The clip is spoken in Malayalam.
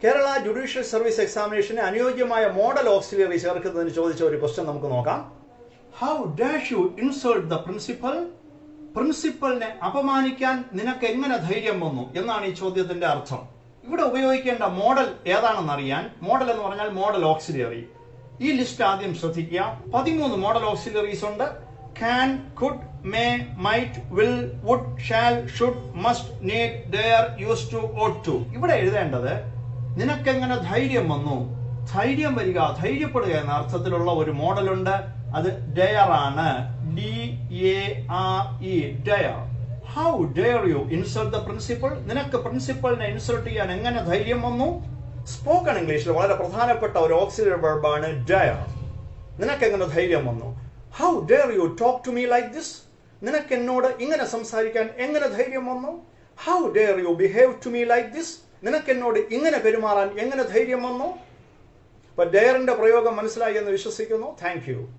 കേരള ജുഡീഷ്യൽ സർവീസ് എക്സാമിനേഷന് അനുയോജ്യമായ മോഡൽ ഓക്സിലറി ചേർക്കുന്നതിന് ചോദിച്ച ഒരു ക്വസ്റ്റ്യൻ നമുക്ക് നോക്കാം. How dash you insult the principal? പ്രിൻസിപ്പലിനെ അപമാനിക്കാൻ നിനക്ക് എങ്ങനെ ധൈര്യം വന്നു എന്നാണ് ഈ ചോദ്യത്തിന്റെ അർത്ഥം. ഇവിടെ ഉപയോഗിക്കേണ്ട മോഡൽ ഏതാണെന്ന് അറിയാൻ, മോഡൽ എന്ന് പറഞ്ഞാൽ മോഡൽ ഓക്സിലറി. ഈ ലിസ്റ്റ് ആദ്യം ശ്രദ്ധിക്കുക. 13 മോഡൽ ഓക്സിലറീസ് ഉണ്ട്. can, could, may, might, will, would, shall, should, must, need, dare, used to, ought to. ഇവിടെ എഴുതേണ്ടത് നിനക്കെങ്ങനെ ധൈര്യം വന്നു, ധൈര്യം വരിക, ധൈര്യപ്പെടുക എന്ന അർത്ഥത്തിലുള്ള ഒരു മോഡലുണ്ട്. അത് ഡെയർ ആണ്. DARE, dare. How dare U insult the principal? നിനക്ക് പ്രിൻസിപ്പലിനെ ഇൻസൾട്ട് ചെയ്യാൻ എങ്ങനെ ധൈര്യം വന്നു? സ്പോക്കൺ ഇംഗ്ലീഷിൽ വളരെ പ്രധാനപ്പെട്ട ഒരു ഓക്സിലറി വെർബാണ് ഡെയർ. നിനക്കെങ്ങനെ ധൈര്യം വന്നു? How dare you talk to me like this? നിനക്ക് എന്നോട് ഇങ്ങനെ സംസാരിക്കാൻ എങ്ങനെ ധൈര്യം വന്നു? How dare you behave to me like this? നിനക്ക് എന്നോട് ഇങ്ങനെ പെരുമാറാൻ എങ്ങനെ ധൈര്യം വന്നു? അപ്പൊ ഡെയറിന്റെ പ്രയോഗം മനസ്സിലായി എന്ന് വിശ്വസിക്കുന്നു. Thank you.